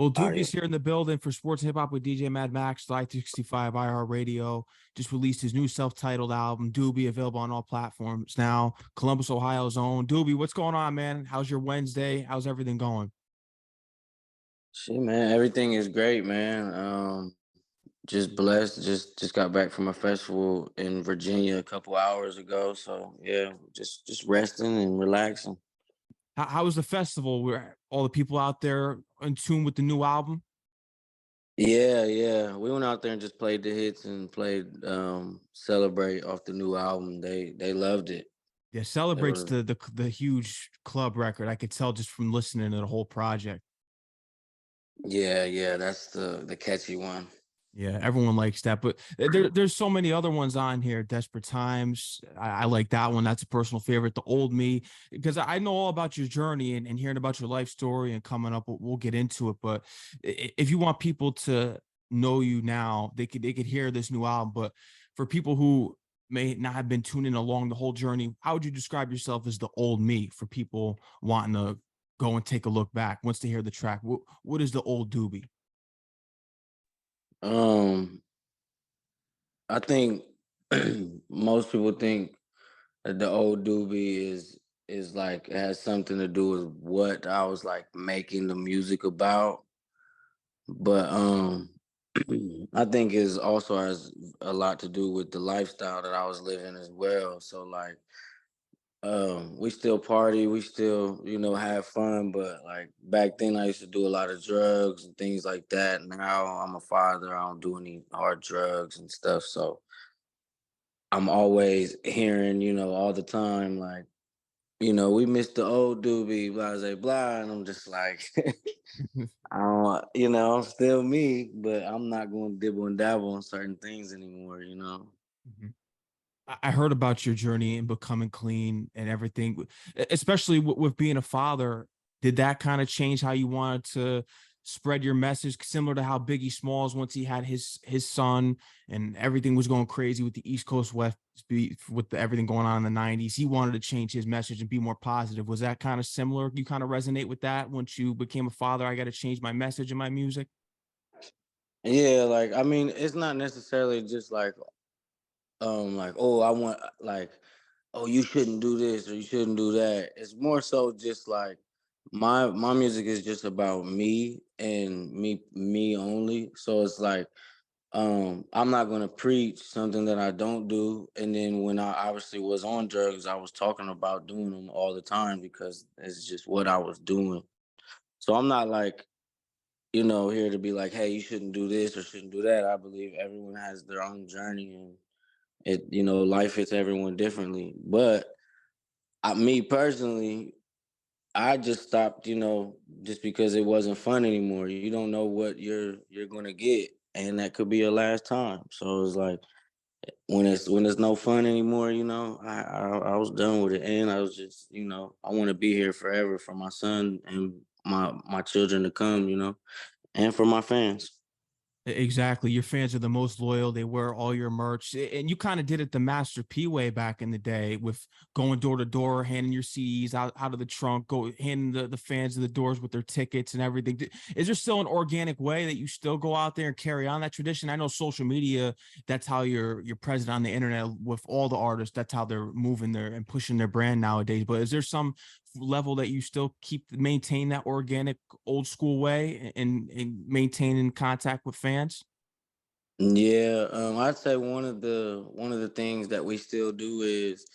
Well, audio. Doobie's here in the building for Sports Hip Hop with DJ Mad Max, Live 365 IR Radio. Just released his new self-titled album, Doobie, available on all platforms now. Columbus, Ohio's own. Doobie, what's going on, man? How's your Wednesday? How's everything going? Shit, man, everything is great, man. Just blessed. Just got back from a festival in Virginia a couple hours ago. So yeah, just resting and relaxing. How was the festival? Were all the people out there in tune with the new album? Yeah, yeah. We went out there and just played the hits and played Celebrate off the new album. They loved it. Yeah, They celebrates were the huge club record. I could tell just from listening to the whole project. Yeah, yeah, that's the catchy one. Yeah, everyone likes that, but there's so many other ones on here. Desperate Times, I like that one. That's a personal favorite. The Old Me, because I know all about your journey and hearing about your life story and coming up. We'll get into it, but if you want people to know you now, they could hear this new album. But for people who may not have been tuning along the whole journey, how would you describe yourself as the old me for people wanting to go and take a look back once they hear the track? What is the old Doobie? Um, I think most people think that the old doobie is like it has something to do with what I was like making the music about. But I think it also has a lot to do with the lifestyle that I was living as well. So like we still party, we still, have fun, but like back then I used to do a lot of drugs and things like that. Now I'm a father, I don't do any hard drugs and stuff. So I'm always hearing, all the time, like, we missed the old doobie, blah, blah, blah. And I'm just like, I don't, I'm still me, but I'm not going to dibble and dabble on certain things anymore. Mhm. I heard about your journey in becoming clean and everything, especially with being a father. Did that kind of change how you wanted to spread your message, similar to how Biggie Smalls, once he had his son and everything was going crazy with the East Coast West with everything going on in the '90s, he wanted to change his message and be more positive. Was that kind of similar? You kind of resonate with that once you became a father? I got to change my message in my music. Yeah, like, I mean, it's not necessarily just like, oh, I want, like, oh, you shouldn't do this or you shouldn't do that. It's more so just like my music is just about me and me only. So it's like I'm not gonna preach something that I don't do. And then when I obviously was on drugs, I was talking about doing them all the time because it's just what I was doing. So I'm not like, here to be like, hey, you shouldn't do this or shouldn't do that. I believe everyone has their own journey, and life hits everyone differently. But me personally, I just stopped, just because it wasn't fun anymore. You don't know what you're gonna get, and that could be your last time. So it's like when it's no fun anymore, I was done with it, and I was just, I want to be here forever for my son and my children to come, and for my fans. Exactly. Your fans are the most loyal. They wear all your merch. And you kind of did it the Master P way back in the day with going door to door, handing your CDs out of the trunk, go handing the fans of the doors with their tickets and everything. Is there still an organic way that you still go out there and carry on that tradition? I know social media, that's how you're present on the internet with all the artists. That's how they're moving their and pushing their brand nowadays. But is there some level that you still keep maintain that organic old school way and maintaining contact with fans? Yeah, I'd say one of the things that we still do is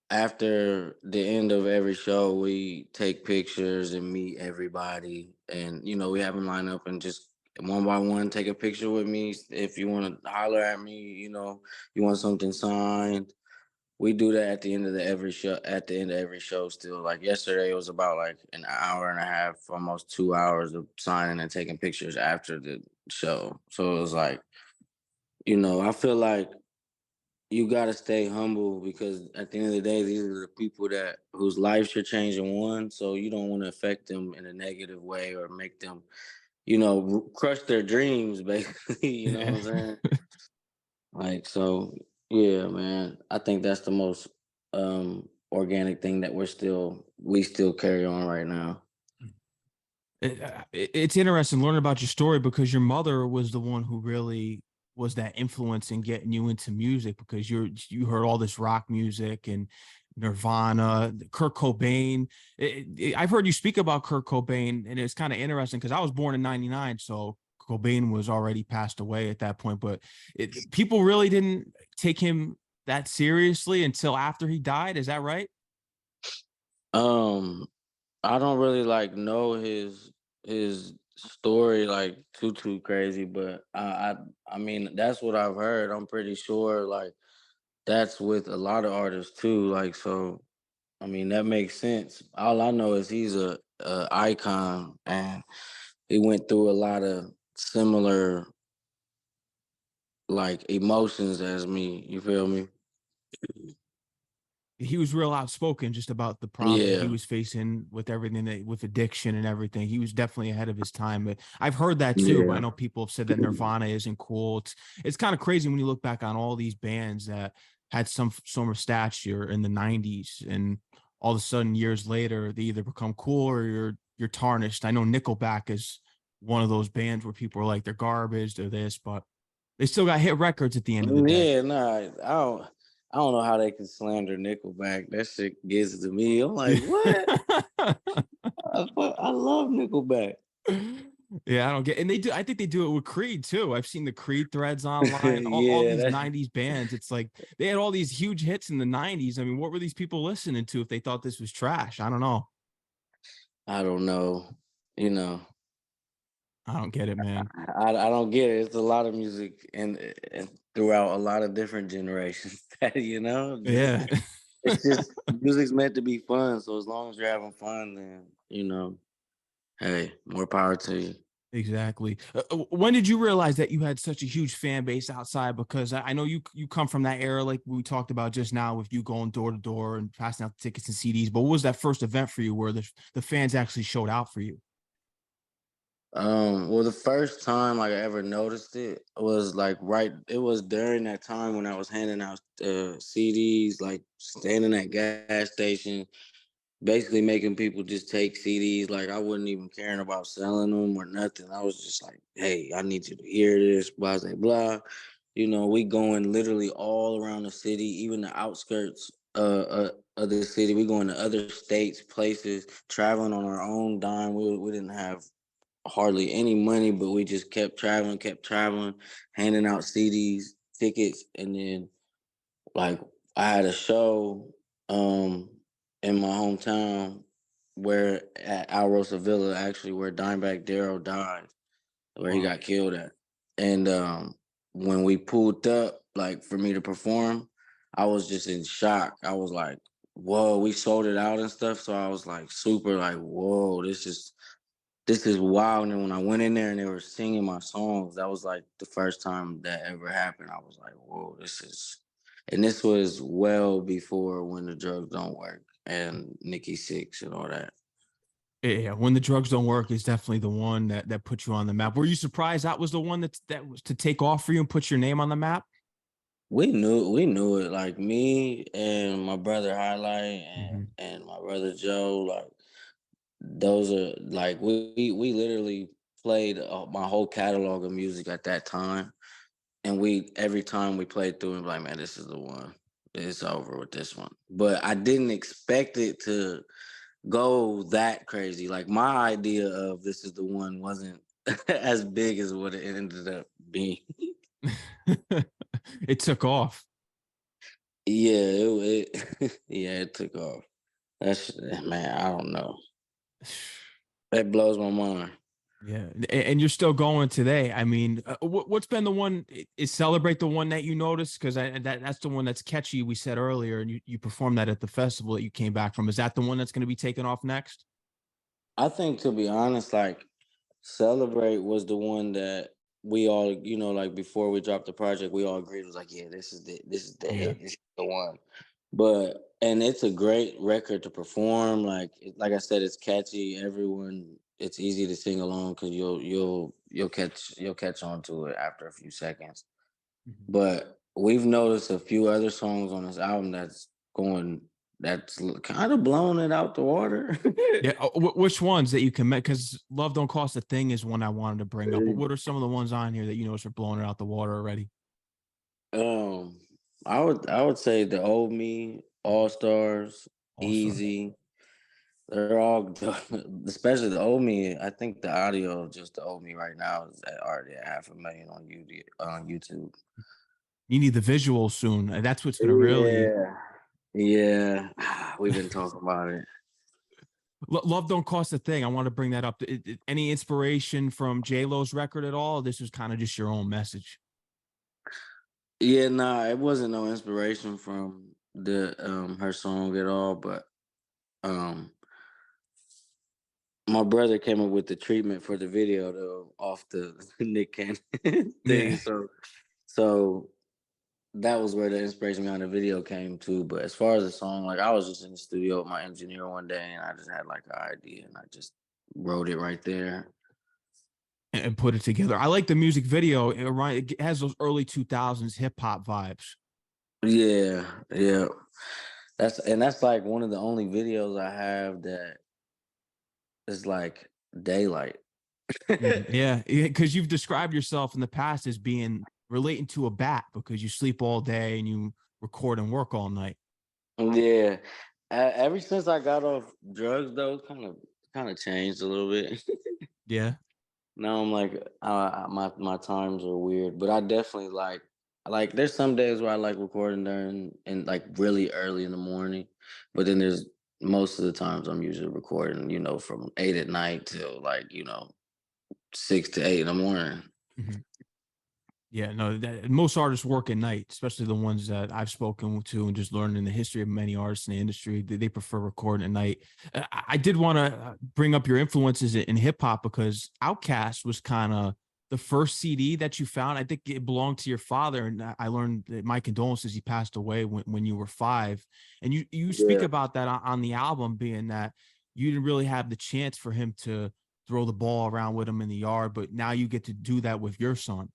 after the end of every show, we take pictures and meet everybody, and we have them line up and just one by one take a picture with me. If you want to holler at me, you want something signed. We do that at the end of the every show. At the end of every show, still, like yesterday, it was about like an hour and a half, almost 2 hours of signing and taking pictures after the show. So it was like, I feel like you got to stay humble because at the end of the day, these are the people that whose lives you're changing one. So you don't want to affect them in a negative way or make them, crush their dreams, basically. You know what I'm saying? Like, so, yeah, man. I think that's the most organic thing that we still carry on right now. It's interesting learning about your story because your mother was the one who really was that influence in getting you into music because you heard all this rock music and Nirvana, Kurt Cobain. I've heard you speak about Kurt Cobain, and it's kind of interesting because I was born in '99, so Cobain was already passed away at that point. But people really didn't take him that seriously until after he died. Is that right? Um, I don't really like know his story like too crazy, but I mean that's what I've heard. I'm pretty sure like that's with a lot of artists too. Like so, I mean that makes sense. All I know is he's a icon, and he went through a lot of similar like emotions as me. You feel me? He was real outspoken just about the problems that he Yeah, was facing with everything that with addiction and everything. He was definitely ahead of his time. But I've heard that too. I yeah. know people have said that Nirvana isn't cool. It's kind of crazy when you look back on all these bands that had some sort stature in the '90s, and all of a sudden years later they either become cool or you're tarnished. I know Nickelback is one of those bands where people are like they're garbage, they're this, but they still got hit records at the end of the day. Yeah, nah, I don't know how they can slander Nickelback. That shit gets to me. I'm like, what? I love Nickelback. Yeah, I don't get, and they do. I think they do it with Creed too. I've seen the Creed threads online. All Yeah, these that '90s bands. It's like they had all these huge hits in the '90s. I mean, what were these people listening to if they thought this was trash? I don't know. I don't know. You know, I don't get it, man. I don't get it. It's a lot of music and throughout a lot of different generations. That Yeah, it's just music's meant to be fun. So as long as you're having fun, then hey, more power to you. exactly. When did you realize that you had such a huge fan base outside? Because I know you come from that era, like we talked about just now, with you going door to door and passing out tickets and CDs. But what was that first event for you where the fans actually showed out for you? Well, the first time like I ever noticed it was like it was during that time when I was handing out CDs, like standing at gas station, basically making people just take CDs. Like I wasn't even caring about selling them or nothing. I was just like, hey, I need you to hear this, blah blah blah. We going literally all around the city, even the outskirts of the city. We going to other states, places, traveling on our own dime. We didn't have hardly any money, but we just kept traveling, handing out CDs, tickets, and then like I had a show in my hometown where at Alrosa Villa actually where Dimebag Darrell died, where he Wow. got killed at. And when we pulled up, like for me to perform, I was just in shock. I was like, whoa, we sold it out and stuff. So I was like super like, whoa, this is wild. And then when I went in there and they were singing my songs, that was like the first time that ever happened. I was like, whoa, and this was well before When the Drugs Don't Work and Nikki Six and all that. Yeah, when the drugs don't work is definitely the one that put you on the map. Were you surprised that was the one that was to take off for you and put your name on the map? We knew it. Like me and my brother Highlight Hmm. and my brother Joe, like those are like we literally played my whole catalog of music at that time. And we every time we played through and like, man, this is the one. It's over with this one. But I didn't expect it to go that crazy. Like my idea of this is the one wasn't as big as what it ended up being. It took off. Yeah, yeah, it took off. That's man, I don't know. That blows my mind. Yeah, and you're still going today. I mean, what's been the one? Is Celebrate the one that you noticed? Because that's the one that's catchy. We said earlier, and you performed that at the festival that you came back from. Is that the one that's going to be taken off next? I think to be honest, like Celebrate was the one that we all, like before we dropped the project, we all agreed was like, yeah, this is the Yeah. hit, this is the one. And it's a great record to perform. Like I said, it's catchy. It's easy to sing along because you'll catch on to it after a few seconds. Mhm. But we've noticed a few other songs on this album that's going. that's kind of blowing it out the water. Yeah. Which ones that you can make? Because Love Don't Cost a Thing is one I wanted to bring up. But what are some of the ones on here that you notice are blowing it out the water already? um, I would say the old me, All Stars, All Star. Easy. They're all, especially the old me. I think the audio of just the old me right now is already at 500,000 on YouTube. You need the visual soon. That's what's gonna really Yeah, yeah. We've been talking about it. Love Don't Cost a Thing. I want to bring that up. Any inspiration from J Lo's record at all? This was kind of just your own message. Yeah, nah, it wasn't no inspiration from the her song at all, but um my brother came up with the treatment for the video though off the Nick Cannon thing. Yeah. So that was where the inspiration behind the video came to. But as far as the song, like I was just in the studio with my engineer one day and I just had like an idea and I just wrote it right there. And put it together. I like the music video. It has those early 2000s hip hop vibes. Yeah, yeah. That's like one of the only videos I have that is like daylight. Yeah, because you've described yourself in the past as being relating to a bat because you sleep all day and you record and work all night. Yeah. Ever since I got off drugs, though, kind of changed a little bit. Yeah. Now I'm like, my times are weird, but I definitely like. There's some days where I like recording during and like really early in the morning, but then there's most of the times I'm usually recording, from 8 at night till like 6 to 8 in the morning. Mhm. Yeah, no, most artists work at night, especially the ones that I've spoken to and just learning the history of many artists in the industry. They prefer recording at night. I did want to bring up your influences in hip hop because Outkast was kind of the first CD that you found. I think it belonged to your father, and I learned that my condolences. He passed away when you were 5, and you speak Yeah. about that on the album, being that you didn't really have the chance for him to throw the ball around with him in the yard, but now you get to do that with your son.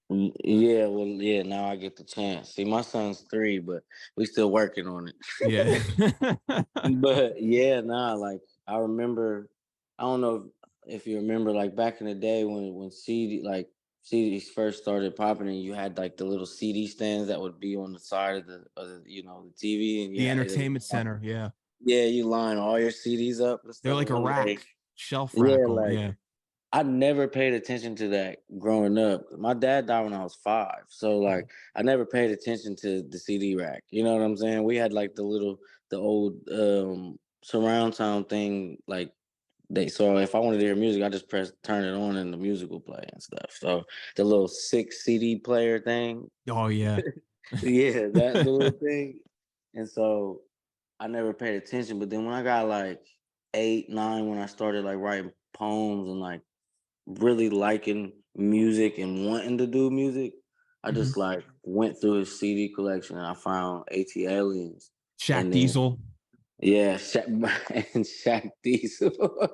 Yeah, well, yeah, now I get the chance. See, my son's 3, but we still working on Yeah. it. But yeah, nah, like I remember, I don't know if you remember, like back in the day when CDs first started popping, and you had like the little CD stands that would be on the side of the TV, and The entertainment center, yeah. yeah, you line all your CDs up and They're stuff. like And a one day, rack, shelf yeah, rack on, like yeah. I never paid attention to that growing up. My dad died when I was 5, so Mhm. like I never paid attention to the CD rack. You know what I'm saying? We had like the old surround sound thing. Like so if I wanted to hear music, I just turn it on, and the music will play and stuff. So the little 6 CD player thing, Oh, yeah. yeah, that little thing. And so I never paid attention. But then when I got like 8, 9, when I started like writing poems and like really liking music and wanting to do music, I Mhm. just like went through his CD collection and I found AT Aliens. Shaq And then Diesel. yeah, Shaq and Shaq Diesel.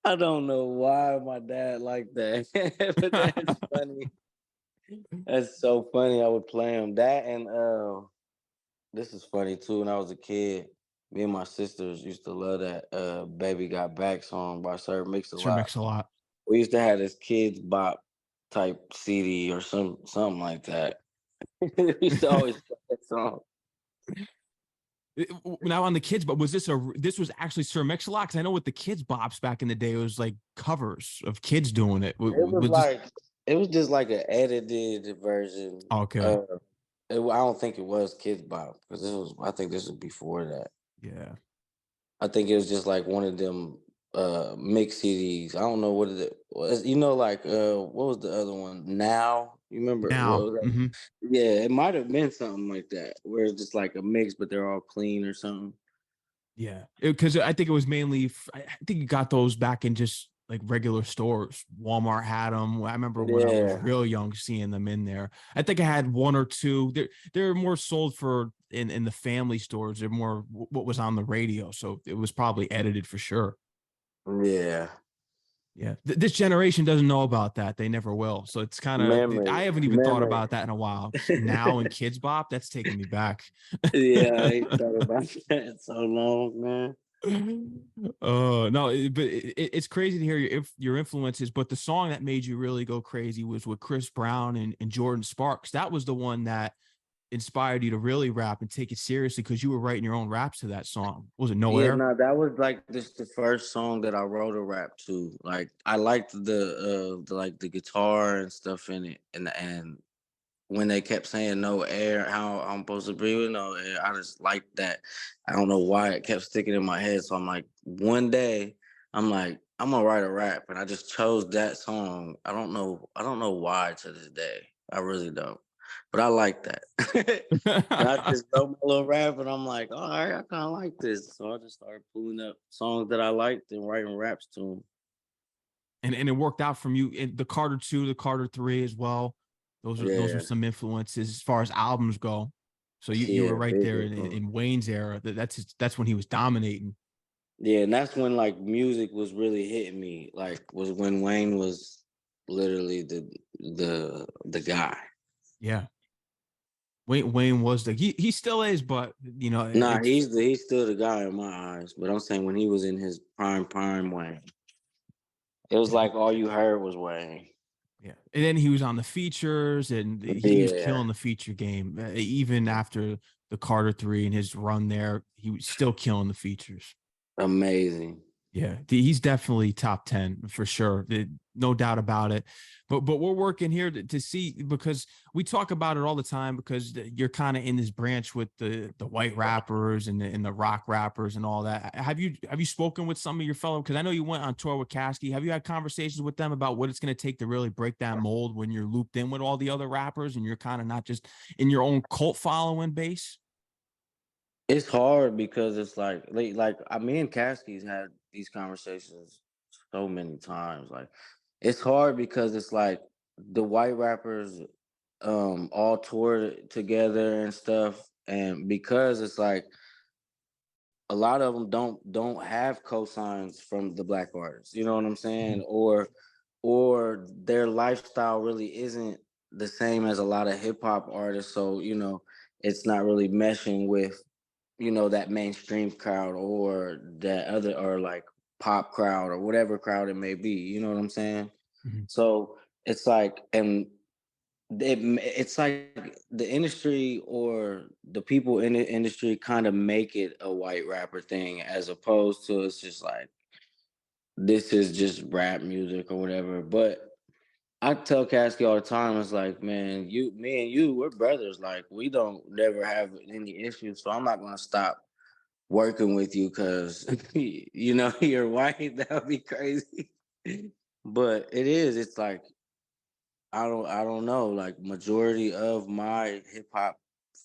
I don't know why my dad liked that, but that's funny. That's so funny. I would play him that, and this is funny too. When I was a kid, me and my sisters used to love that "Baby Got Back" song by Sir Sure Mix-a-Lot. makes a lot. We used to have this kids bop type CD or something like that. We used to always play that song. Now on the kids, but this was actually Sir Mix-a-Lot? 'Cause I know with the kids bops back in the day, it was like covers of kids doing it. It was Was this like it was just like an edited version. okay? I don't think it was Kids Bop because this was. I think this was before that. Yeah. I think it was just like one of them mix CDs. I don't know what it was. Like what was the other one? Now you remember what Now, was that? Yeah, it might have been something like that, where it's just like a mix, but they're all clean or something. yeah, because I think it was mainly. I think you got those back in just like regular stores. Walmart had them. I remember when I was Yeah, real young seeing them in there. I think I had one or two. They're more sold for in the family stores. They're more what was on the radio, so it was probably edited for sure. yeah. Yeah, this generation doesn't know about that. They never will. So it's kind of, I Memory, haven't even thought memory. about that in a while. Now in Kids Bop, that's taking me back. Yeah, I ain't thought about that in so long, man. Oh no, but it's crazy to hear your influences. But the song that made you really go crazy was with Chris Brown and Jordan Sparks. That was the one that inspired you to really rap and take it seriously because you were writing your own raps to that song. Was it No Yeah, Air? no, that was like this the first song that I wrote a rap to. Like I liked the like the guitar and stuff in it, and when they kept saying no air, how I'm supposed to breathe with no air, I just liked that. I don't know why it kept sticking in my head. So I'm like, one day, I'm like, I'm gonna write a rap, and I just chose that song. I don't know why to this day. I really don't, but I like that. And I just wrote my little rap, and I'm like, all right, I kind of like this. So I just started pulling up songs that I liked and writing raps to them. And it worked out from you in the Carter 2, the Carter 3 as well. Those are Yeah, some influences as far as albums go. So you were yeah, right big there influence. in Wayne's era. That's when he was dominating. Yeah, and that's when like music was really hitting me. Like was when Wayne was literally the guy. Yeah. Wayne was he still is, but you know, Nah, it's he's still the guy in my eyes. But I'm saying when he was in his prime Wayne, it was yeah, like all you heard was Wayne. yeah. And then he was on the features and he was Yeah, killing the feature game. Even after the Carter 3 and his run there, he was still killing the features. amazing. Yeah, he's definitely top 10 for sure. No doubt about it. But we're working here to see because we talk about it all the time because you're kind of in this branch with the white rappers and the rock rappers and all that. Have you spoken with some of your fellow? Because I know you went on tour with Caskey. Have you had conversations with them about what it's going to take to really break that mold when you're looped in with all the other rappers and you're kind of not just in your own cult following base? It's hard because it's like I me and Caskey's had these conversations so many times. Like it's hard because it's like the white rappers all toured together and stuff, and because it's like a lot of them don't have cosigns from the black artists, you know what I'm saying, Mhm. or their lifestyle really isn't the same as a lot of hip hop artists, so it's not really meshing with that mainstream crowd or that other or like pop crowd or whatever crowd it may be, you know what I'm saying. Mhm. So it's like, and it's like the industry or the people in the industry kind of make it a white rapper thing as opposed to it's just like this is just rap music or whatever. But I tell Caskey all the time, it's like, man, me and you, we're brothers. Like we don't never have any issues. So I'm not gonna stop working with you because you're white. That would be crazy. But it's like I don't know. Like majority of my hip hop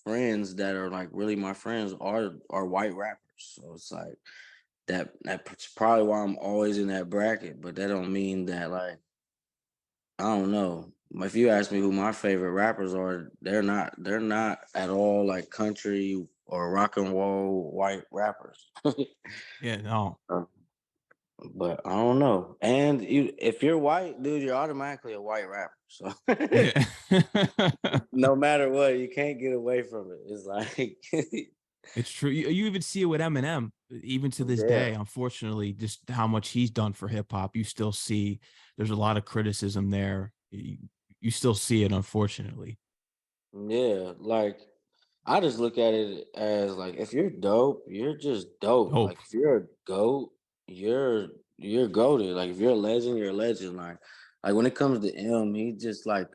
friends that are like really my friends are white rappers. So it's like that's probably why I'm always in that bracket. But that don't mean that like I don't know. If you ask me who my favorite rappers are, they're not at all like country or rock and roll white rappers. Yeah, no. Uh, but I don't know. And if you're white, dude, you're automatically a white rapper. So Yeah. no matter what, you can't get away from it. It's like, It's true. You even see it with Eminem, even to this yeah, day. Unfortunately, just how much he's done for hip hop, you still see there's a lot of criticism there. You still see it, unfortunately. yeah. Like, I just look at it as like, if you're dope, you're just dope. Dope. Like, if you're a goat, you're goated. Like, if you're a legend, you're a legend. Like when it comes to M, he just like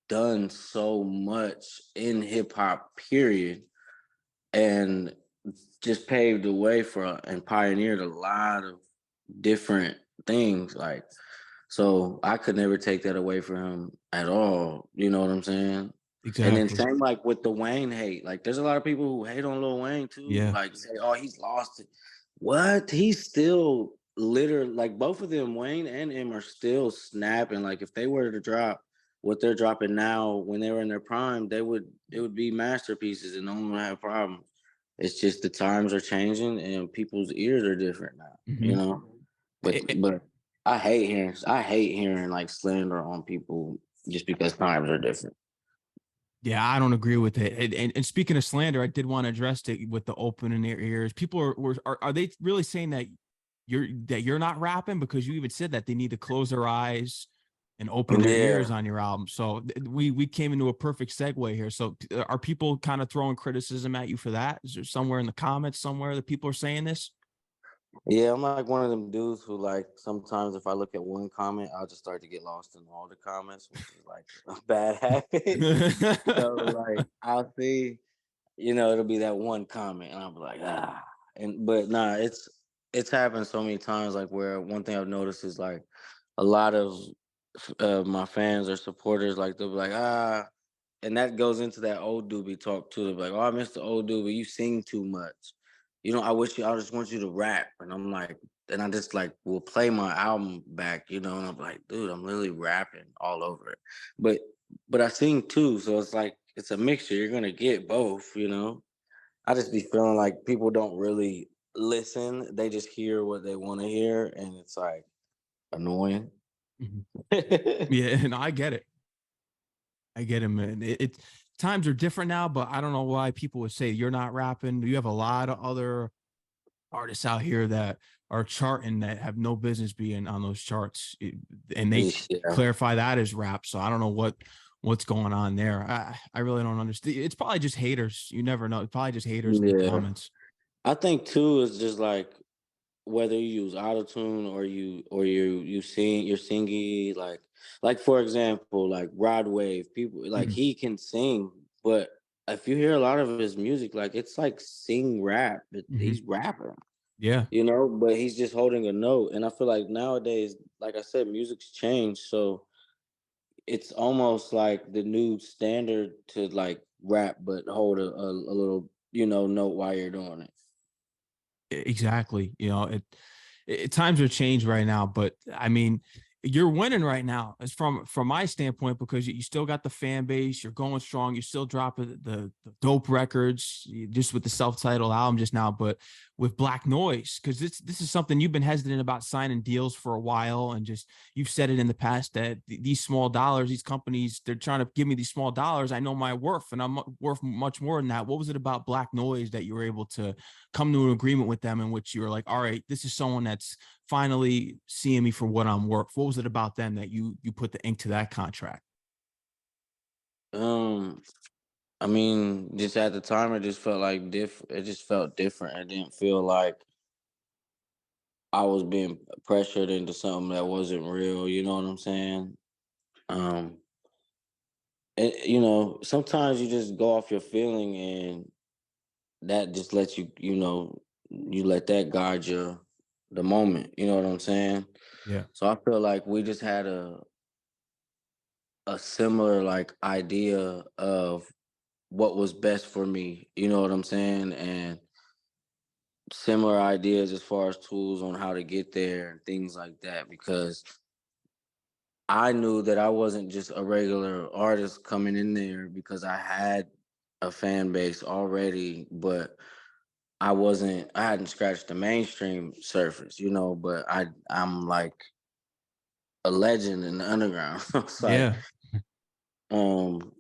done so much in hip hop. Period. And just paved the way for and pioneered a lot of different things. Like, so I could never take that away from him at all. You know what I'm saying? And then Exactly. same like with the Wayne hate. Like, there's a lot of people who hate on Lil Wayne too. Yeah. Like, say, "Oh, he's lost it." What? He's still literally like both of them, Wayne and M, are still snapping. Like, if they were to drop what they're dropping now when they were in their prime, it would be masterpieces and no one would have problems. It's just the times are changing and people's ears are different now, Hmm. But I hate hearing like slander on people just because times are different. Yeah, I don't agree with it. And speaking of slander, I did want to address it with the open in their ears. People are they really saying that you're not rapping because you even said that they need to close their eyes and open their ears Yeah. on your album. So we came into a perfect segue here. So are people kind of throwing criticism at you for that? Is there somewhere in the comments somewhere that people are saying this? Yeah, I'm like one of them dudes who like sometimes if I look at one comment, I'll just start to get lost in all the comments, which is like a bad habit. So like I'll see, it'll be that one comment and I'll be like, ah. And but nah, it's happened so many times like where one thing I've noticed is like a lot of my fans or supporters like they'll be like, ah, and that goes into that old Doobie talk too. They'll be like, oh, I miss the old Doobie, you sing too much. I just want you to rap. And I'm like, and I just like will play my album back, and I'm like, dude, I'm literally rapping all over it. But but I sing too, so it's like it's a mixture. You're gonna get both. I just be feeling like people don't really listen. They just hear what they want to hear, and it's like annoying. Mhm. Yeah, and I get it. I get it, man. Times are different now, but I don't know why people would say you're not rapping. You have a lot of other artists out here that are charting that have no business being on those charts, and they Yeah, clarify that as rap. So I don't know what's going on there. I really don't understand. It's probably just haters. You never know. It's probably just haters in the yeah. comments. I think too is just like whether you use autotune or you sing you're singing like for example like Rod Wave people like Mhm. he can sing but if you hear a lot of his music like it's like sing rap Mhm. he's rapping Yeah, but he's just holding a note and I feel like nowadays like I said music's changed so it's almost like the new standard to like rap but hold a little note while you're doing it. exactly. Times are changed right now, but I mean, you're winning right now. As from my standpoint, because you still got the fan base, you're going strong, you're still dropping the dope records, just with the self-titled album just now, but with Black Noise, because this is something you've been hesitant about signing deals for a while, and just you've said it in the past that these small dollars, these companies, they're trying to give me these small dollars. I know my worth, and I'm worth much more than that. What was it about Black Noise that you were able to come to an agreement with them in which you were like, all right, this is someone that's finally seeing me for what I'm worth? What was it about them that you put the ink to that contract? um I mean, just at the time, it just felt like It just felt different. It didn't feel like I was being pressured into something that wasn't real. You know what I'm saying? Um, sometimes you just go off your feeling, and that just lets you let that guide the moment. You know what I'm saying? Yeah. So I feel like we just had a similar like idea of what was best for me. You know what I'm saying? And similar ideas as far as tools on how to get there and things like that because I knew that I wasn't just a regular artist coming in there because I had a fan base already, but I hadn't scratched the mainstream surface, but I'm like a legend in the underground. It's like Yeah. um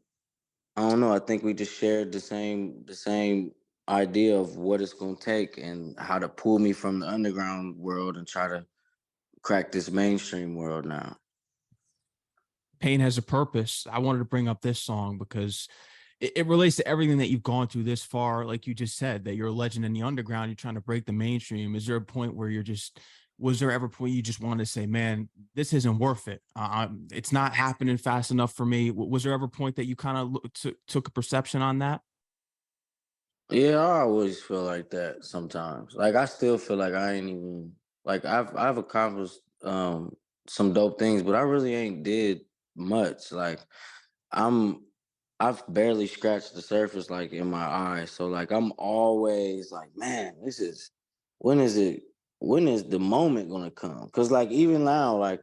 I don't know, I think we just shared the same idea of what it's gonna take and how to pull me from the underground world and try to crack this mainstream world now. Pain has a purpose. I wanted to bring up this song because it relates to everything that you've gone through this far. Like you just said, that you're a legend in the underground. You're trying to break the mainstream. Is there a point where was there ever a point you just wanted to say, man, this isn't worth it? It's not happening fast enough for me. Was there ever a point that you kind of took a perception on that? Yeah, I always feel like that sometimes. Like I still feel like I ain't even like I've accomplished some dope things, but I really ain't did much. Like I'm I've barely scratched the surface like in my eyes. So like I'm always like, man, when is it when is the moment gonna come? Cause like even now, like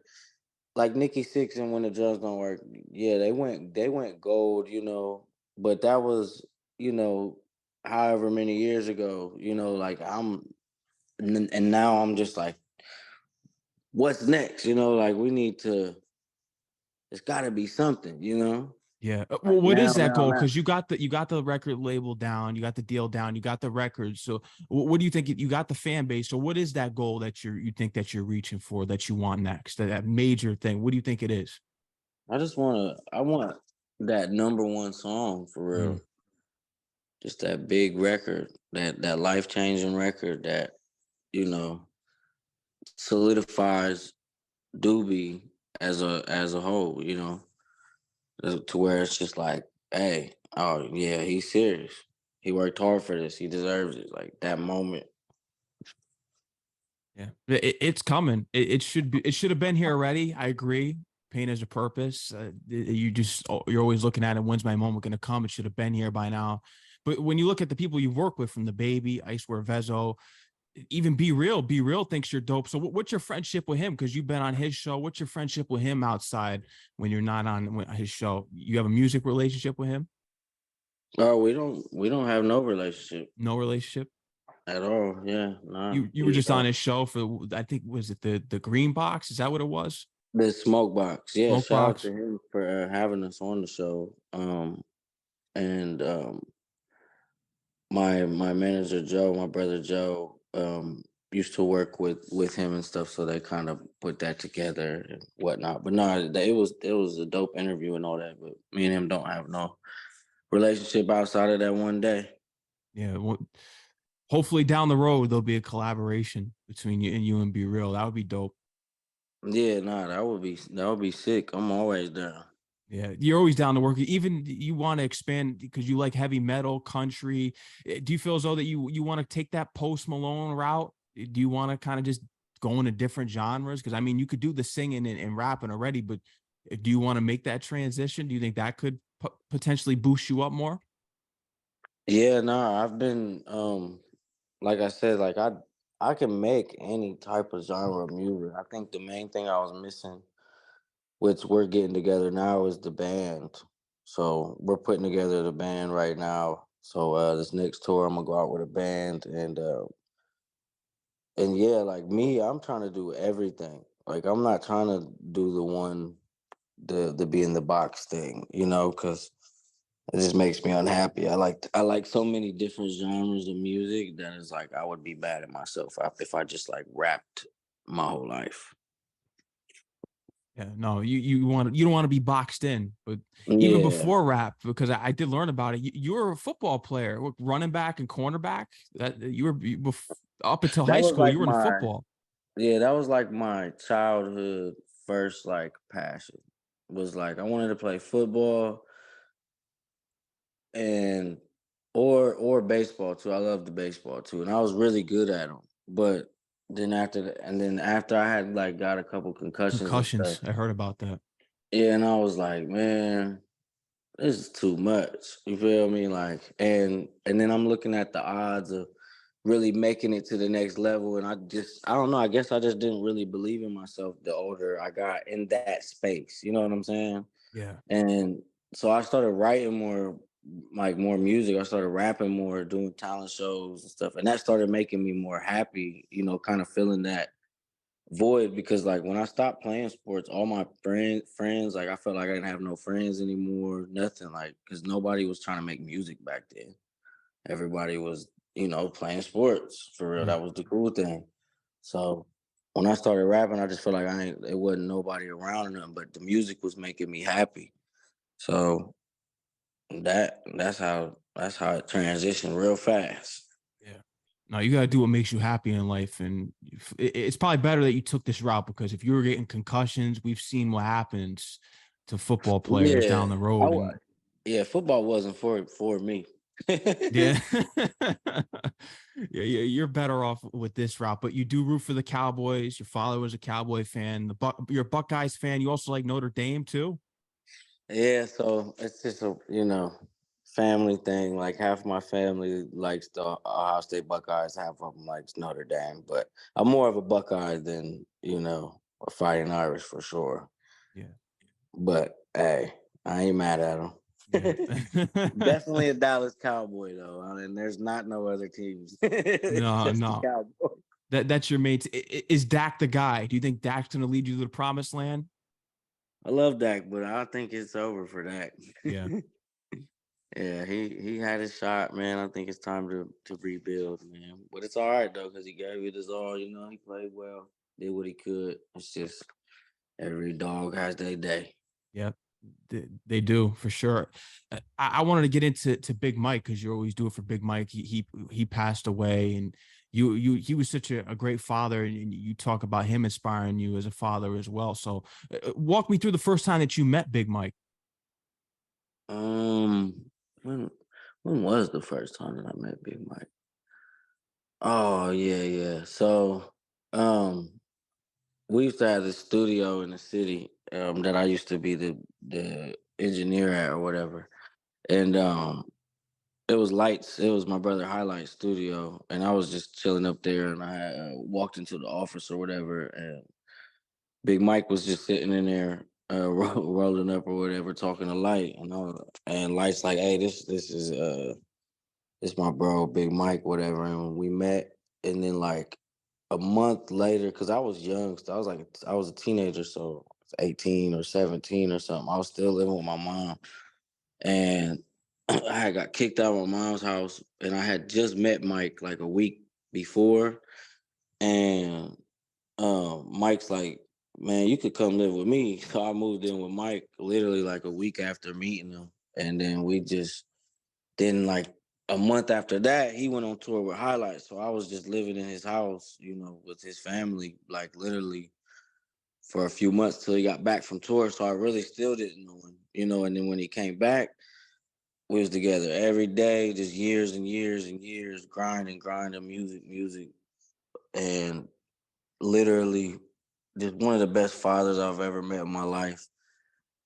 Nikki Six and When the Drugs Don't Work, yeah, they went gold, but that was, you know, however many years ago, like and now I'm just like what's next? You know, like we need to. It's got to be something. You know, Yeah. Well, like what is that goal? now. Because you got the record label down, you got the deal down, you got the records. So what do you think? You got the fan base. So what is that goal that you think that you're reaching for, that you want next? That major thing. What do you think it is? I want that number one song for real. Mm, Just that big record, that life changing record that you know solidifies Doobie as a whole. You know, to where it's just like, hey, oh yeah, he's serious. He worked hard for this. He deserves it. Like that moment. yeah. It's coming. It should be. It should have been here already. I agree. Pain has a purpose. You're always looking at it. When's my moment going to come? It should have been here by now. But when you look at the people you work with, from the Baby, Icewear, Vezo, even Be Real thinks you're dope. So what's your friendship with him? Because you've been on his show. What's your friendship with him outside when you're not on his show? You have a music relationship with him? Oh, we don't have no relationship No relationship. at all. Yeah, nah. You were just on his show for, I think, was it the Green Box? Is that what it was? The smoke box. Yeah, Smoke shout out to Box. him for having us on the show. And my manager Joe, my brother Joe, used to work with him and stuff, so they kind of put that together and whatnot. But no, it was a dope interview and all that. But me and him don't have no relationship outside of that one day. Yeah. Well, hopefully down the road there'll be a collaboration between you and Be Real. That would be dope. Yeah, nah, that would be sick. I'm always down. Yeah, you're always down to work. Even you want to expand because you like heavy metal, country. Do you feel as though that you want to take that Post Malone route? Do you want to kind of just go into different genres? Because I mean, you could do the singing and rapping already, but do you want to make that transition? Do you think that could potentially boost you up more? Yeah, nah, I've been like I said, I can make any type of genre of music. I think the main thing I was missing, which we're getting together now, is the band. So we're putting together the band right now. So this next tour, I'm gonna go out with a band, and yeah, like me, I'm trying to do everything. Like I'm not trying to do the be in the box thing, you know, because it just makes me unhappy. I like so many different genres of music that is like I would be bad at myself if I just like rapped my whole life. Yeah, no, you don't want to be boxed in. But even Yeah, before rap, because I did learn about it, you were a football player, running back and cornerback. That up until that high was school, like you were in my football. that was like my childhood first like passion. Was like I wanted to play football and or baseball too. I loved the baseball too, and I was really good at them. But then after I had like got a couple concussions and stuff, Concussions. I heard about that. yeah, and I was like, man, this is too much. You feel me? Like, and then I'm looking at the odds of really making it to the next level, and I don't know. I guess I just didn't really believe in myself the older I got in that space. You know what I'm saying? Yeah. And so I started writing more music. I started rapping more, doing talent shows and stuff, and that started making me more happy. You know, kind of feeling that void because like when I stopped playing sports, all my friends like I felt like I didn't have no friends anymore, nothing like because nobody was trying to make music back then. Everybody was, you know, playing sports for real. Yeah. That was the cool thing. So when I started rapping, I just felt like I ain't it wasn't nobody around or nothing, but the music was making me happy. So that's how it transitioned real fast. Yeah. No, you got to do what makes you happy in life. And it's probably better that you took this route, because if you were getting concussions, we've seen what happens to football players Yeah. down the I road. wa- And yeah, football wasn't for me. yeah. Yeah, you're better off with this route, but you do root for the Cowboys. Your father was a Cowboy fan. You're a Buckeyes fan. You also like Notre Dame too. Yeah, so it's just a family thing. Like half my family likes the Ohio State Buckeyes, half of them likes Notre Dame. But I'm more of a Buckeye than a Fighting Irish for sure. Yeah. But hey, I ain't mad at them. Yeah. Definitely a Dallas Cowboy though. I mean, there's not no other teams. It's No, just the no. Cowboys. That's your mate. Is Dak the guy? Do you think Dak's going to lead you to the promised land? I love Dak, but I think it's over for Dak. Yeah. Yeah, he had his shot, man. I think it's time to rebuild, man. But it's all right though, because he gave it his all. You know, he played well, did what he could. It's just every dog has their day. Yeah, they do for sure. I wanted to get into Big Mike because you always do it for Big Mike. He passed away, and he was such a great father, and you talk about him inspiring you as a father as well. So, walk me through the first time that you met Big Mike. Um, when when was the first time that I met Big Mike? Oh yeah, yeah. So, um, we used to have this studio in the city that I used to be the engineer at or whatever, and it was lights. It was my brother Highlight Studio, and I was just chilling up there, and I walked into the office or whatever, and Big Mike was just sitting in there, rolling up or whatever, talking to Light, and Light's like, "Hey, this my bro, Big Mike, whatever." And we met, and then like a month later, because I was young, so I was a teenager, so I was 18 or 17 or something. I was still living with my mom, and I had got kicked out of my mom's house, and I had just met Mike like a week before, and Mike's like, "Man, you could come live with me." So I moved in with Mike literally like a week after meeting him, and then we just then like a month after that, he went on tour with Highlights. So I was just living in his house, you know, with his family, like literally for a few months till he got back from tour. So I really still didn't know him, you know. And then when he came back, we was together every day, just years and years and years, grinding, music, and literally just one of the best fathers I've ever met in my life.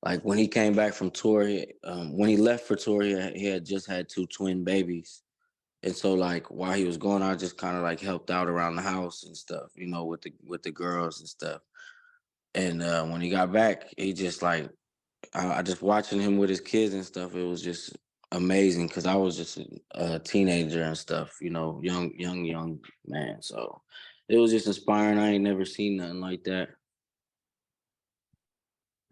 Like when he came back from tour, when he left for tour, he had just had two twin babies. And so like while he was gone, I just kind of like helped out around the house and stuff, you know, with the girls and stuff. And when he got back, he just like I just watching him with his kids and stuff. It was just amazing because I was just a teenager and stuff, you know, young man. So it was just inspiring. I ain't never seen nothing like that.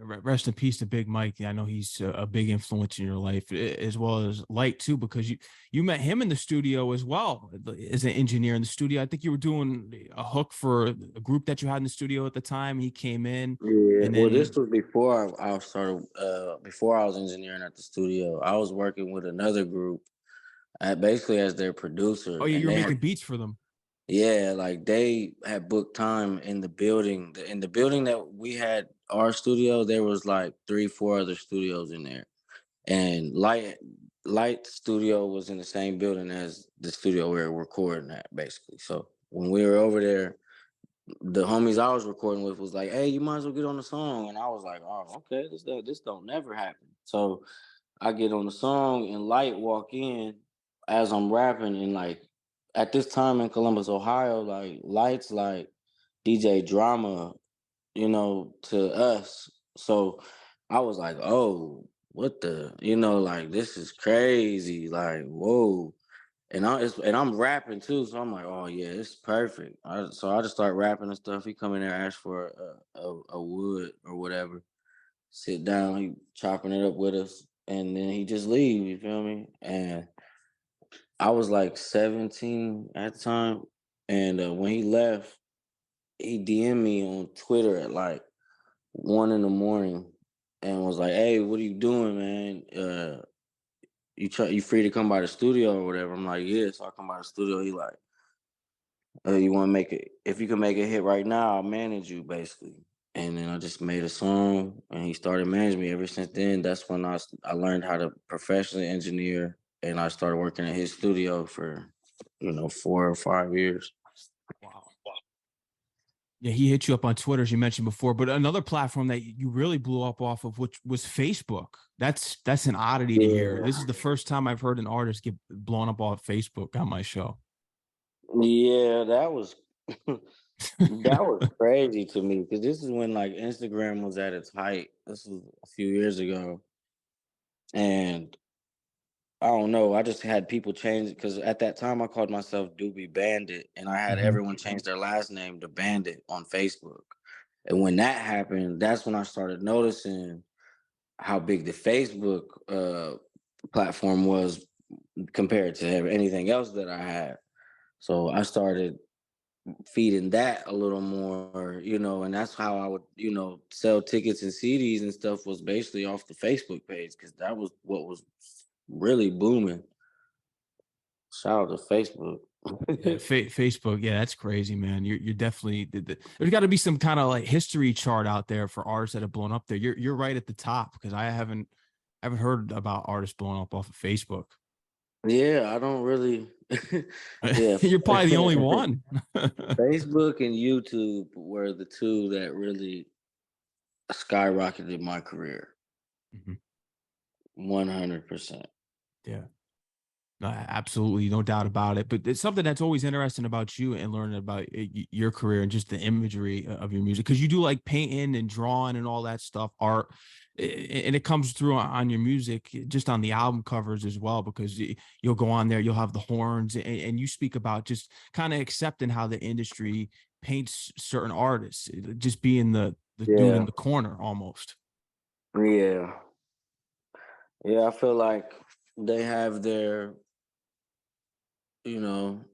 Rest in peace to Big Mike. I know he's a big influence in your life, as well as Light too, because you met him in the studio as well as an engineer in the studio. I think you were doing a hook for a group that you had in the studio at the time. He came in, Yeah, and well, this then was before I started. Before I was engineering at the studio, I was working with another group, basically as their producer, oh yeah, you and were they had making beats for them. yeah, like they had booked time in the building. In the building that we had our studio, there was like three, four other studios in there, and Light Studio was in the same building as the studio we were recording at, basically. So when we were over there, the homies I was recording with was like, "Hey, you might as well get on the song," and I was like, "Oh, okay, this don't never happen." So I get on the song, and Light walk in as I'm rapping, and like at this time in Columbus, Ohio, like Light's like DJ drama, you know, to us. So I was like, "Oh, what the, you know, like this is crazy, like whoa." And I'm rapping too, so I'm like, oh yeah, it's perfect. So I just start rapping and stuff. He come in there, ask for a wood or whatever, sit down, he chopping it up with us, and then he just leave. You feel me? And I was like 17 at the time, and when he left, he DM'd me on Twitter at like 1 in the morning, and was like, "Hey, what are you doing, man? You free to come by the studio or whatever?" I'm like, "Yeah." So I come by the studio. He like, you want to make it? If you can make a hit right now, I'll manage you, basically. And then I just made a song, and he started managing me. Ever since then, that's when I learned how to professionally engineer, and I started working at his studio for 4 or 5 years. Wow. Yeah, he hit you up on Twitter, as you mentioned before, but another platform that you really blew up off of, which was Facebook. That's an oddity to hear. Yeah, This is the first time I've heard an artist get blown up off Facebook on my show. yeah, that was that was crazy to me because this is when like Instagram was at its height. This was a few years ago, and I don't know. I just had people change because at that time I called myself Doobie Bandit, and I had Mhm. everyone change their last name to Bandit on Facebook. And when that happened, that's when I started noticing how big the Facebook platform was compared to anything else that I had. So I started feeding that a little more, and that's how I would, sell tickets and CDs and stuff was basically off the Facebook page because that was what was really booming. Shout out to Facebook. Yeah, Facebook. Yeah, that's crazy, man. You're definitely there's got to be some kind of like history chart out there for artists that have blown up there. You're right at the top because I haven't heard about artists blowing up off of Facebook. Yeah, I don't really. Yeah, You're probably the only one. Facebook and YouTube were the two that really skyrocketed my career. Mhm. 100%. Yeah. No, absolutely, no doubt about it. But it's something that's always interesting about you and learning about your career and just the imagery of your music because you do like painting and drawing and all that stuff, art, and it comes through on your music, just on the album covers as well. Because you'll go on there, you'll have the horns, and you speak about just kind of accepting how the industry paints certain artists, just being the dude in Yeah. the corner almost. Yeah. Yeah, I feel like they have their, you know,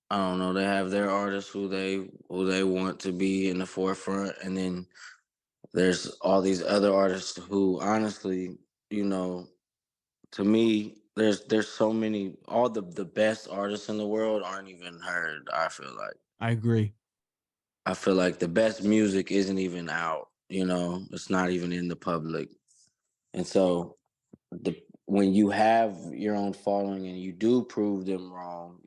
I don't know, they have their artists who they want to be in the forefront, and then there's all these other artists who honestly, you know, to me, there's so many, all the best artists in the world aren't even heard, I agree. I feel like the best music isn't even out, it's not even in the public. And so when you have your own following and you do prove them wrong,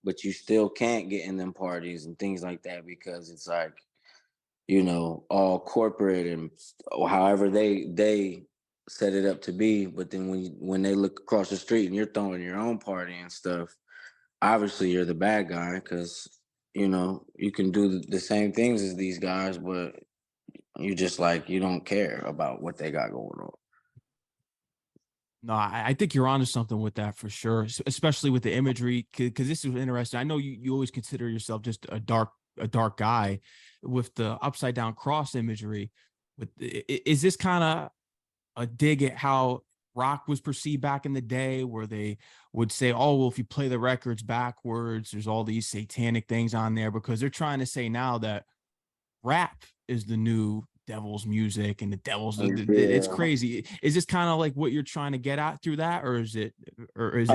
but you still can't get in them parties and things like that because it's like, all corporate and however they set it up to be. But then when they look across the street and you're throwing your own party and stuff, obviously you're the bad guy because you can do the same things as these guys, but you just like you don't care about what they got going on. No, I think you're onto something with that for sure, especially with the imagery. Because this is interesting. I know you always consider yourself just a dark guy with the upside down cross imagery. Is this kind of a dig at how rock was perceived back in the day, where they would say, "Oh, well, if you play the records backwards, there's all these satanic things on there," because they're trying to say now that rap is the new devil's music and the devil's it's Yeah, crazy. Is this kind of like what you're trying to get at through that, or is I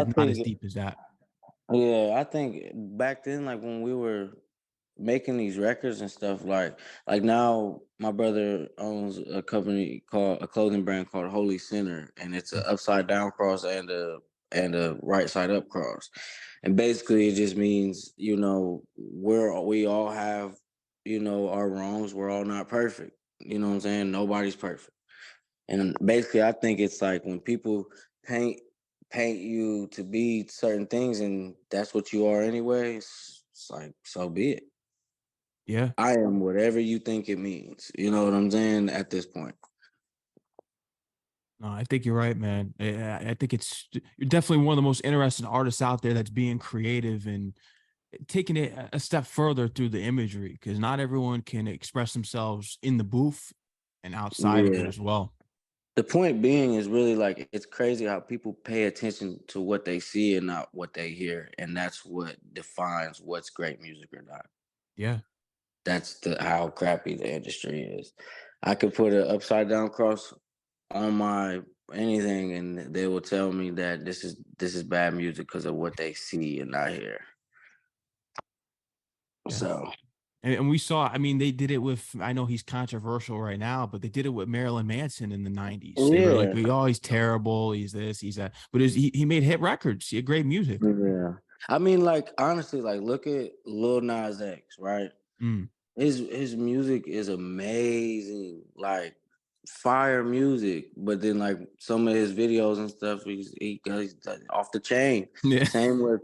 it not as think deep as that? yeah, I think back then, like when we were making these records and stuff, like now my brother owns a clothing brand called Holy Center, and it's a upside down cross and a right side up cross. And basically it just means, we all have, our wrongs. We're all not perfect. You know what I'm saying? Nobody's perfect. And basically, I think it's like when people paint paint you to be certain things, and that's what you are anyway. It's like so be it. Yeah. I am whatever you think it means. You know what I'm saying? At this point, No, I think you're right, man. I think you're definitely one of the most interesting artists out there that's being creative and taking it a step further through the imagery because not everyone can express themselves in the booth and outside of it yeah. as well. The point being is really like it's crazy how people pay attention to what they see and not what they hear, and that's what defines what's great music or not. Yeah. That's the how crappy the industry is. I could put an upside down cross on my anything and they will tell me that this is bad music because of what they see and not hear. Yeah. So And we saw, I mean, they did it with, I know he's controversial right now, but they did it with Marilyn Manson in the 90s. They were like, yeah, oh, he's terrible. He's this, he's that. But he made hit records. He had great music. yeah. I mean, like honestly, like look at Lil Nas X, right? Mm. His music is amazing, like fire music. But then like some of his videos and stuff, he's off the chain. Yeah. Same with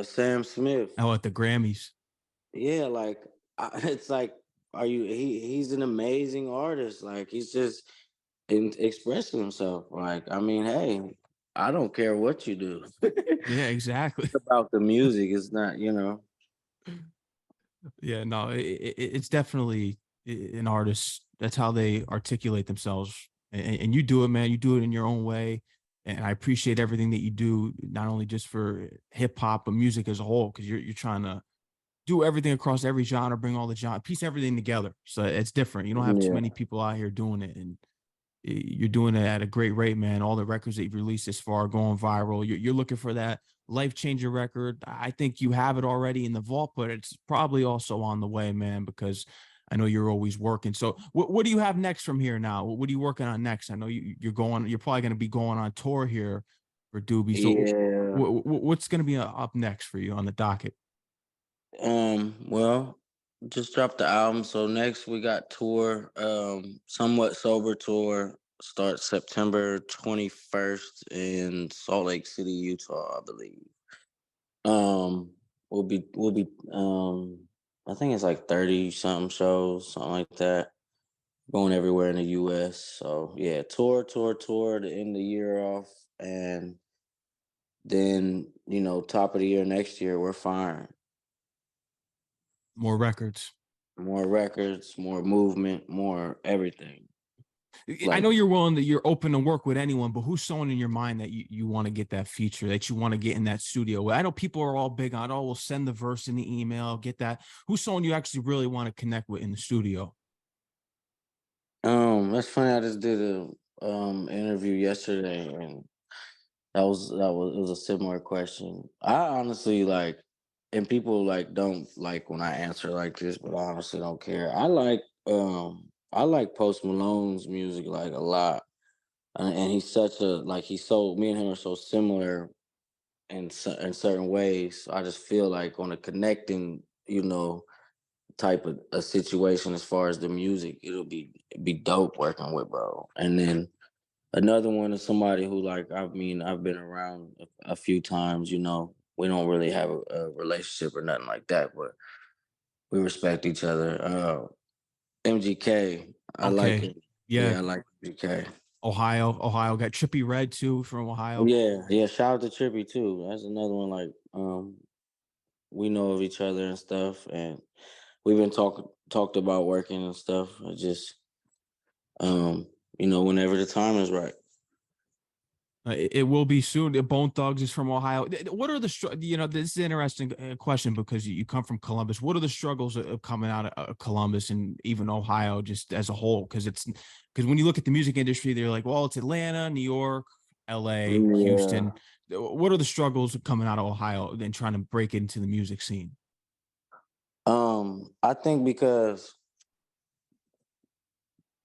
Sam Smith. Oh, at the Grammys. Yeah, like it's like, are you? He's an amazing artist. Like he's just expressing himself. Like I mean, hey. I don't care what you do. Yeah, exactly. It's about the music. It's not, you know. Yeah, no, it's definitely an artist. That's how they articulate themselves, and you do it, man. You do it in your own way, and I appreciate everything that you do, not only just for hip hop but music as a whole, because you're trying to do everything across every genre, bring all the genre, piece everything together. So it's different. You don't have too Yeah. many people out here doing it, and you're doing it at a great rate, man. All the records that you've released this far going viral. You're looking for that life changer record. I think you have it already in the vault, but it's probably also on the way, man, because I know you're always working. So what do you have next from here now? What are you working on next? I know you're going, you're probably going to be going on tour here for Doobie. So Yeah. what's going to be up next for you on the docket? Well, just dropped the album. So next we got tour, somewhat sober tour starts September 21st in Salt Lake City, Utah, I believe. Um, we'll be I think it's like 30 something shows, something like that. Going everywhere in the US. So yeah, tour to end the year off. And then, top of the year next year, we're fine. More records. More records, more movement, more everything. I Like, know you're willing that you're open to work with anyone, but who's someone in your mind that you want to get that feature, that you want to get in that studio? I know people are all big on, oh, we'll send the verse in the email, get that. Who's someone you actually really want to connect with in the studio? that's funny. I just did a interview yesterday, and it was a similar question. I honestly like, and people like don't like when I answer like this, but I honestly don't care. I like Post Malone's music like a lot, and he's such a like he's so me and him are so similar in certain ways. I just feel like on a connecting, type of a situation as far as the music, it'd be dope working with bro. And then another one is somebody who like I've been around a few times. We don't really have a relationship or nothing like that, but we respect each other. MGK, I like Okay. it. Yeah. Yeah, I like MGK. Ohio got Trippy Red too from Ohio. Yeah, yeah. Shout out to Trippy too. That's another one. Like, we know of each other and stuff, and we've been talked about working and stuff. I just, whenever the time is right. It will be soon. Bone Thugs is from Ohio. What are this is an interesting question because you come from Columbus. What are the struggles of coming out of Columbus and even Ohio just as a whole? Because when you look at the music industry, they're like, well, it's Atlanta, New York, LA, Yeah. Houston. What are the struggles of coming out of Ohio and trying to break into the music scene? I think because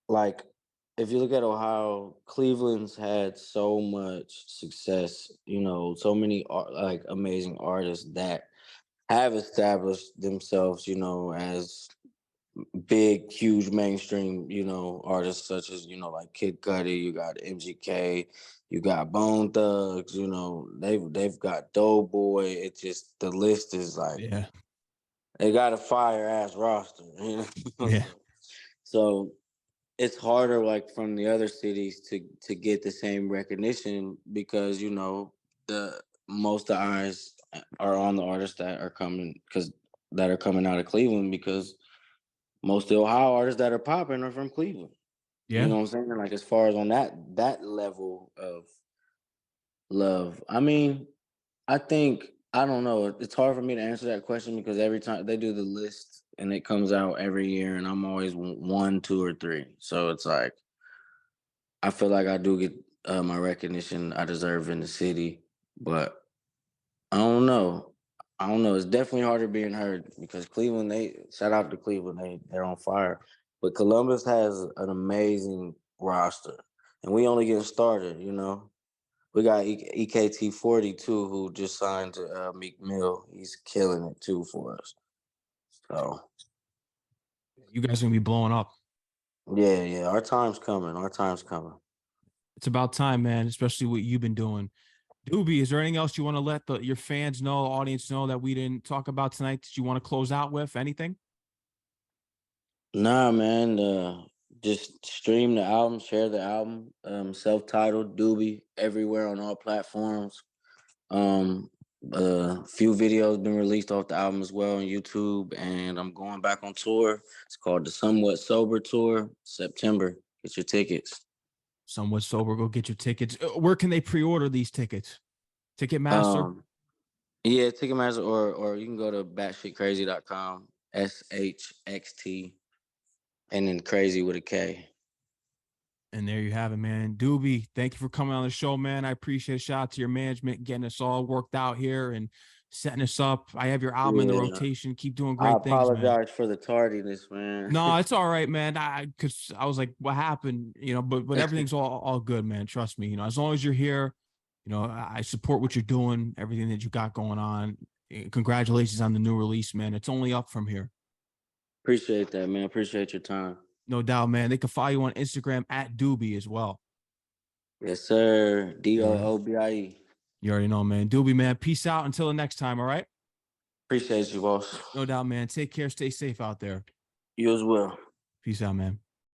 like if you look at Ohio, Cleveland's had so much success, so many like amazing artists that have established themselves, as big, huge mainstream, artists such as, like Kid Cudi, you got MGK, you got Bone Thugs, they've got Doughboy. It just the list is like Yeah, they got a fire ass roster, yeah, so it's harder like from the other cities to get the same recognition because the most eyes are on the artists that are coming out of Cleveland because most of the Ohio artists that are popping are from Cleveland. You yeah. know what I'm saying? Like as far as on that level of love. I mean, I think I don't know. It's hard for me to answer that question because every time they do the list and it comes out every year, and I'm always one, two, or three. So it's like I feel like I do get my recognition I deserve in the city, but I don't know. I don't know. It's definitely harder being heard because Cleveland. They shout out to Cleveland. They're on fire, but Columbus has an amazing roster, and we only getting started. We got EKT 40 too, who just signed to Meek Mill. He's killing it too for us. So You guys are gonna be blowing up. yeah, yeah, our time's coming. Our time's coming. It's about time, man. Especially what you've been doing. Doobie, is there anything else you want to let your fans know, audience know that we didn't talk about tonight that you want to close out with? Anything? Nah, man. Just stream the album, share the album. Self-titled Doobie everywhere on all platforms. A few videos been released off the album as well on YouTube, and I'm going back on tour. It's called the Somewhat Sober Tour, September. Get your tickets. Somewhat Sober, go get your tickets. Where can they pre-order these tickets? Ticketmaster? Um, yeah, Ticketmaster, or you can go to batshitcrazy.com, SHXT, and then crazy with a K. And there you have it, man. Doobie, thank you for coming on the show, man. I appreciate it. Shout out to your management, getting us all worked out here and setting us up. I have your album in the Yeah, rotation. Keep doing I great things, man. apologize for the tardiness, man. No, it's all right, man. Because I was like, what happened? But everything's all good, man. Trust me. As long as you're here, I support what you're doing, everything that you got going on. Congratulations on the new release, man. It's only up from here. Appreciate that, man. Appreciate your time. No doubt, man. They can follow you on Instagram at Doobie as well. Yes, sir. You already, Doobie. you already know, man. Doobie, man. Peace out until the next time. All right. Appreciate you, boss. No doubt, man. Take care. Stay safe out there. You as well. Peace out, man.